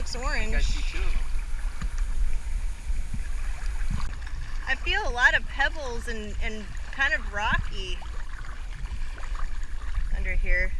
looks orange. I see two of them. I feel a lot of pebbles and kind of rocky under here.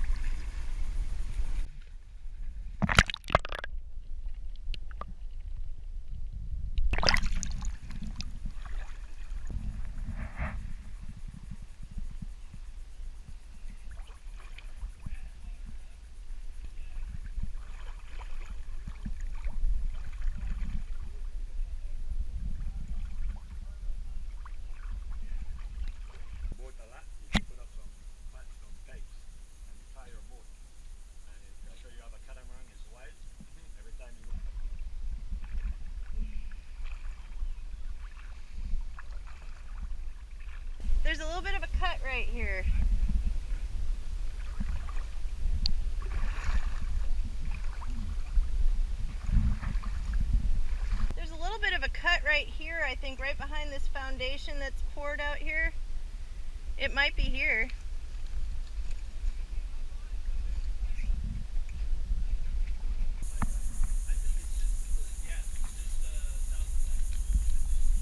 There's a little bit of a cut right here. There's a little bit of a cut right here, I think, right behind this foundation that's poured out here. It might be here.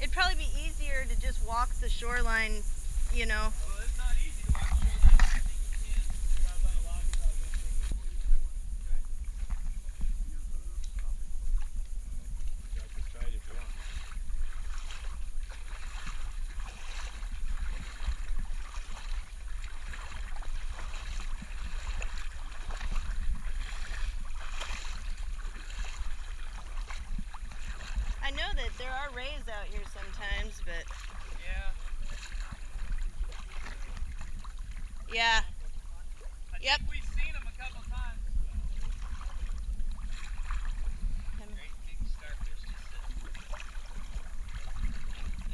It'd probably be easier to just walk the shoreline, you know. Well, it's not easy to walk the shoreline. I think you can. If I was on a log, I was going to think you can try it if you want. I know that there are rays out here sometimes, but Yeah. yeah. Yep. think we've seen them a couple times. Great big starfish just sitting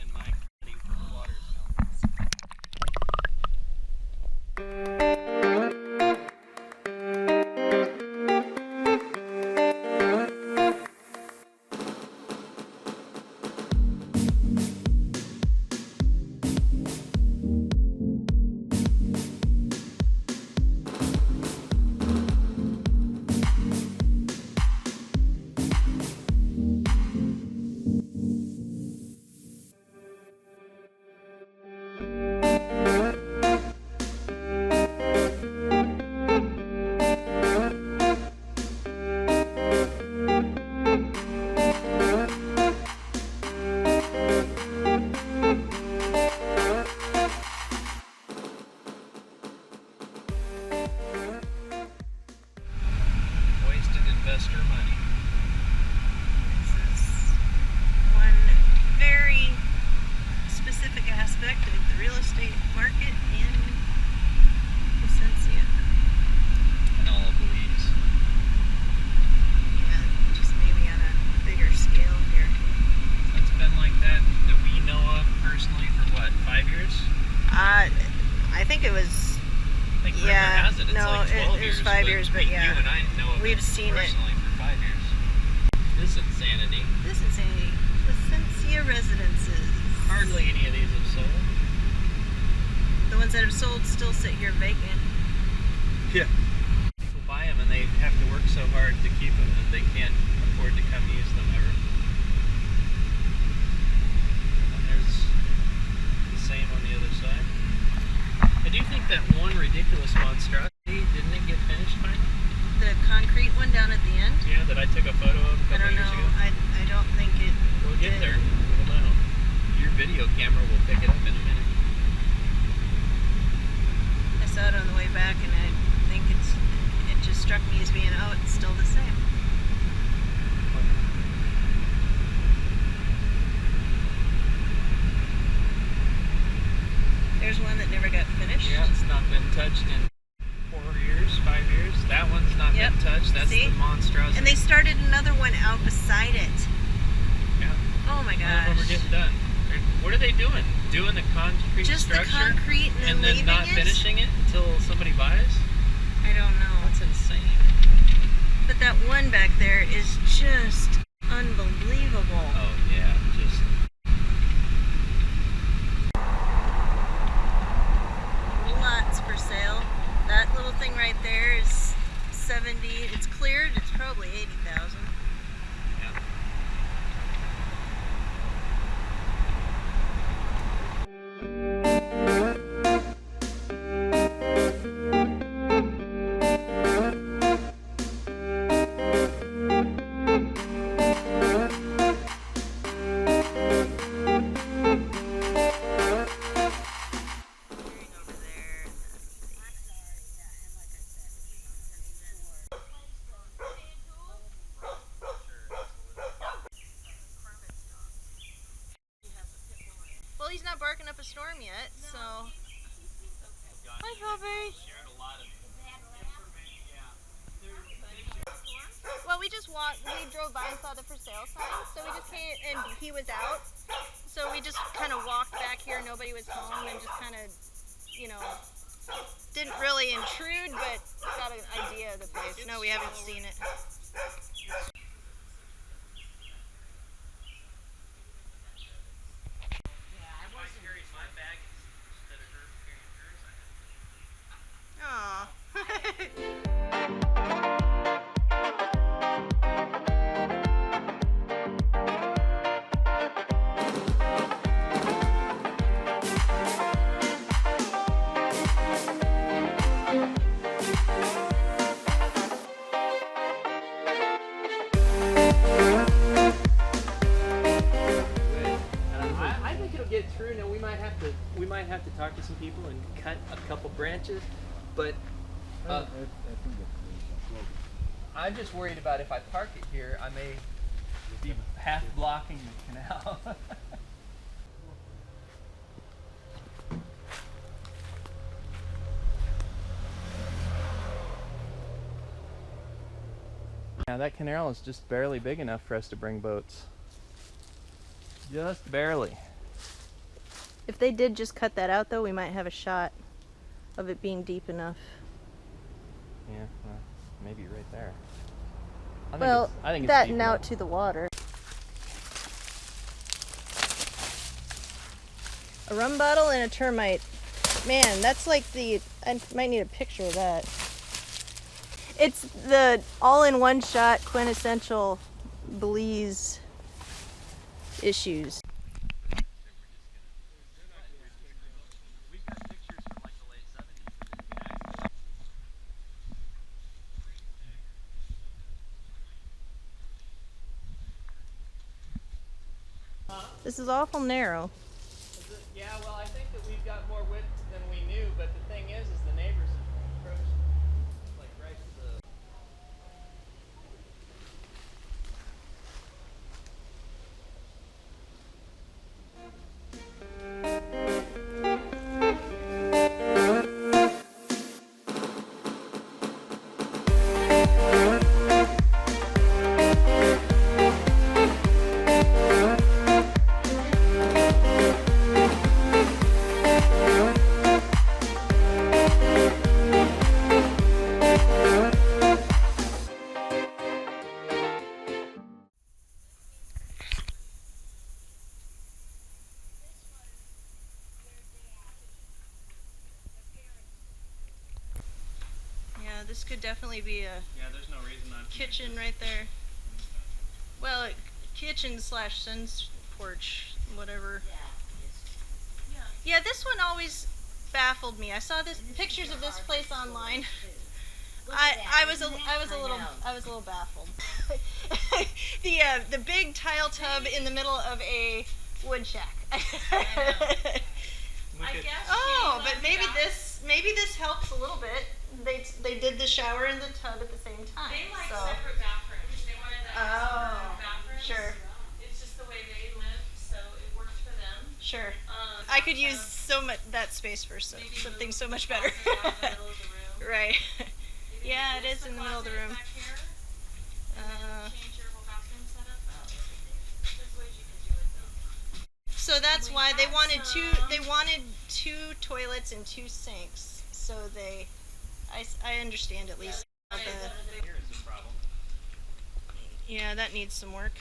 in my deep water zone. Wasted investor money. This is one very specific aspect of the real estate market in Placencia. And all of Belize. Yeah, just maybe on a bigger scale here. It's been like that we know of personally for what, 5 years? I think it was, I think yeah, rumor has it, it's no, like 12 it years. was 5 years, but yeah. You and I know of We've it seen it. personally for 5 years. This insanity. This is a Placencia Residences. Hardly any of these have sold. The ones that have sold still sit here vacant. Yeah. People buy them and they have to work so hard to keep them that they can't afford to come use them ever. And there's the same on the other side. I do think that one ridiculous monstrosity, didn't it get finished finally? The concrete one down at the end? Yeah, that I took a photo of a I couple don't years know. ago. I don't think it We'll get did. there. We'll know. Your video camera will pick it up in a minute. I saw it on the way back and I think it just struck me as being, oh, it's still the same. There's one that never got finished. Yeah, it's not been touched in 4 years, 5 years. That one's not Yep. been touched. That's See? the monstrosity. And they started another one out beside it. Yeah. Oh my None of them are gosh. getting done. What are they doing? Doing the concrete Just the structure concrete and then leaving not it? finishing it until somebody buys? I don't know. That's insane. But that one back there is just unbelievable. Oh yeah, just Lots for sale. That little thing right there is 70. It's cleared. It's probably 80,000. yeah. Over there. Well, he's not barking up a storm yet, so. Hi, Bobby. Shared a lot of information. Well, we just walked. We drove by and saw the for sale sign, so we just came, and he was out. So we just kind of walked back here. Nobody was home, and just kind of, you know, didn't really intrude, but got an idea of the place. No, we haven't seen it. If I carried my bag instead of her carrying hers, I had Aw. I think it'll get through. Now we might have to talk to some people and cut a couple branches, but I'm just worried about if I park it here, I may be half blocking the canal. Yeah, that canal is just barely big enough for us to bring boats. Just barely. If they did just cut that out though, we might have a shot of it being deep enough. Yeah, well, maybe right there. I think it's that deep and out enough. to the water. A rum bottle and a termite. Man, that's like the... I might need a picture of that. It's the all-in-one shot quintessential Belize issues. This is awful narrow. Yeah, well, I think that we've got more width than we knew, but the thing is the neighbors have approached like right to the... Yeah, this could definitely be a there's no reason not to. kitchen right there. Well, kitchen slash sun's porch, whatever. Yeah, this one always baffled me. I saw this pictures of this place online. I was a little baffled. The big tile tub in the middle of a wood shack. Oh, but maybe this helps a little bit. They did the shower and the tub at the same time. They like so. separate bathrooms. They wanted to have separate bathrooms. Sure. It's just the way they live, so it works for them. Sure. I could use so much that space for something so much better. Right. Yeah, it is in the middle of the room. Change your whole bathroom setup. There's ways you can do it though. So that's why they wanted two toilets and two sinks. So I understand at least. Here is the problem. Yeah, that needs some work.